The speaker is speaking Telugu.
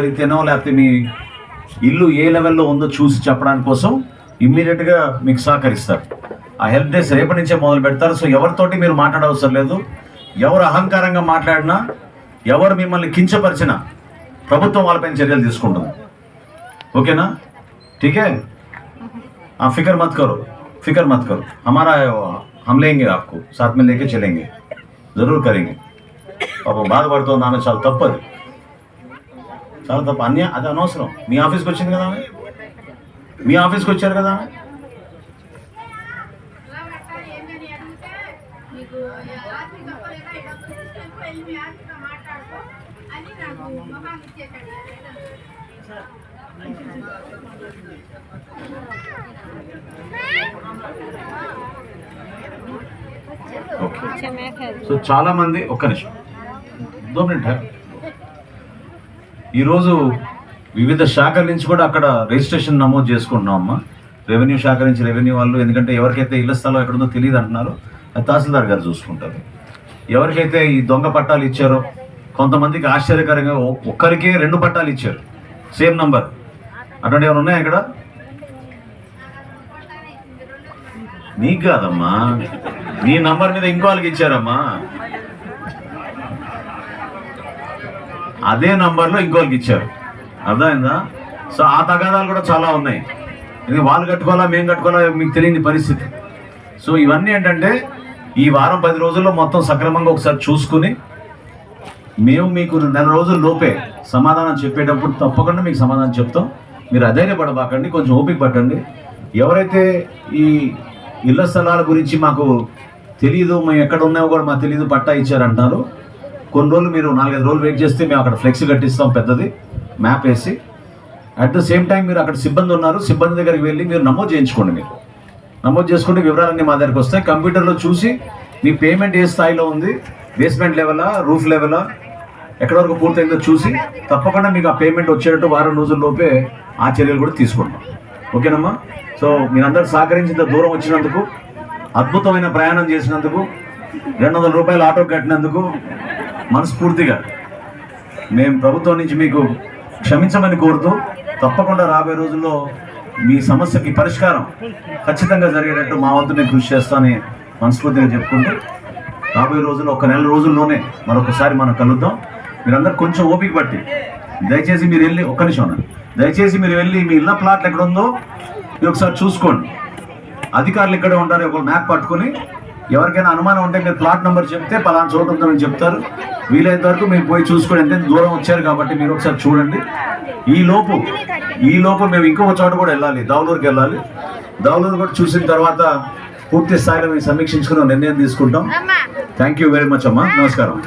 అయితేనో లేకపోతే మీ ఇల్లు ఏ లెవెల్లో ఉందో చూసి చెప్పడానికి కోసం ఇమ్మీడియట్గా మీకు సహకరిస్తారు. ఆ హెల్ప్ డెస్క్ రేపటి నుంచే మొదలు పెడతారు. సో ఎవరితోటి మీరు మాట్లాడవసరం లేదు. ఎవరు అహంకారంగా మాట్లాడినా, ఎవరు మిమ్మల్ని కించపరిచినా ప్రభుత్వం వాళ్ళపైన చర్యలు తీసుకుంటుంది. ఓకేనా? ठीक है? आप फिक्र मत करो. हमारा हम लेंगे, आपको साथ में लेके चलेंगे, जरूर करेंगे. పాపం బాధపడుతుంది ఆమె, చాలా తప్పది, చాలా తప్పు. అది అనవసరం. మీ ఆఫీస్కి వచ్చింది కదా ఆమె, మీ ఆఫీస్కి వచ్చారు కదా ఆమె. సో చాలా మంది, ఒక్క నిమిషం, 2 మినిట్. ఈరోజు వివిధ శాఖల నుంచి కూడా అక్కడ రిజిస్ట్రేషన్ నమోదు చేసుకుంటున్నాం అమ్మా. రెవెన్యూ శాఖ నుంచి రెవెన్యూ వాళ్ళు, ఎందుకంటే ఎవరికైతే ఇళ్ల స్థలం ఎక్కడుందో తెలియదు అంటున్నారు, అది తహసీల్దార్ గారు చూసుకుంటారు. ఎవరికైతే ఈ దొంగ పట్టాలు ఇచ్చారో, కొంతమందికి ఆశ్చర్యకరంగా ఒక్కరికే 2 పట్టాలు ఇచ్చారు, సేమ్ నంబర్. అటువంటి ఏమైనా ఉన్నాయా ఇక్కడ? నీకు కాదమ్మా, నీ నంబర్ మీద ఇంకో వాళ్ళకి ఇచ్చారమ్మా, అదే నంబర్లో ఇంకోళ్ళకి ఇచ్చారు. అర్థమైందా? సో ఆ తగాదాలు కూడా చాలా ఉన్నాయి. ఇది వాళ్ళు కట్టుకోవాలా మేము కట్టుకోవాలా మీకు తెలియని పరిస్థితి. సో ఇవన్నీ ఏంటంటే ఈ వారం 10 రోజుల్లో మొత్తం సక్రమంగా ఒకసారి చూసుకుని మేము మీకు 4 రోజుల లోపే సమాధానం చెప్పేటప్పుడు తప్పకుండా మీకు సమాధానం చెప్తాం. మీరు అధైర్యపడబాకండి, కొంచెం ఓపిక పట్టండి. ఎవరైతే ఈ ఇళ్ల స్థలాల గురించి మాకు తెలియదు, మేము ఎక్కడ ఉన్నాయో కూడా మాకు తెలియదు, పట్టా ఇచ్చారంటున్నారు, కొన్ని రోజులు మీరు 4-5 రోజులు వెయిట్ చేస్తే మేము అక్కడ ఫ్లెక్స్ కట్టిస్తాం, పెద్దది మ్యాప్ వేసి. అట్ ద సేమ్ టైం మీరు అక్కడ సిబ్బంది ఉన్నారు, సిబ్బంది దగ్గరికి వెళ్ళి మీరు నమోదు చేయించుకోండి. మీరు నమోదు చేసుకుంటే వివరాలన్నీ మా దగ్గరికి వస్తాయి. కంప్యూటర్లో చూసి మీ పేమెంట్ ఏ స్థాయిలో ఉంది, బేస్మెంట్ లెవెలా, రూఫ్ లెవెలా, ఎక్కడి వరకు పూర్తయిందో చూసి తప్పకుండా మీకు ఆ పేమెంట్ వచ్చేటట్టు వారం రోజుల లోపే ఆ చర్యలు కూడా తీసుకుంటాం. ఓకేనమ్మా? సో మీరందరూ సహకరించిన దూరం వచ్చినందుకు, అద్భుతమైన ప్రయాణం చేసినందుకు, 200 రూపాయలు ఆటో కట్టినందుకు మనస్ఫూర్తిగా మేము ప్రభుత్వం నుంచి మీకు క్షమించమని కోరుతూ, తప్పకుండా రాబోయే రోజుల్లో మీ సమస్యకి పరిష్కారం ఖచ్చితంగా జరిగేటట్టు మా వంతు నేను కృషి చేస్తానని మనస్ఫూర్తిగా చెప్పుకుంటూ, రాబోయే రోజుల్లో 1 నెల రోజుల్లోనే మరొకసారి మనం కలుద్దాం. మీరందరూ కొంచెం ఓపిక పట్టి దయచేసి మీరు వెళ్ళి, ఒక్క నిమిషం అన్నారు, దయచేసి మీరు వెళ్ళి మీ ఇళ్ళ ప్లాట్లు ఎక్కడ ఉందో మీరు ఒకసారి చూసుకోండి. అధికారులు ఇక్కడే ఉంటారు, ఒక మ్యాప్ పట్టుకొని ఎవరికైనా అనుమానం ఉంటే మీరు ప్లాట్ నెంబర్ చెప్తే పలానా చోటు ఉందని చెప్తారు. వీలైనంత వరకు మీరు పోయి చూసుకోండి. ఎంత దూరం వచ్చారు కాబట్టి మీరు ఒకసారి చూడండి. ఈ లోపు మేము ఇంకొక చోట కూడా వెళ్ళాలి, దౌలూరుకి వెళ్ళాలి. దౌలూరు కూడా చూసిన తర్వాత పూర్తి స్థాయిలో మేము సమీక్షించుకుని నిర్ణయం తీసుకుంటాం. థ్యాంక్ యూ వెరీ మచ్ అమ్మా. నమస్కారం.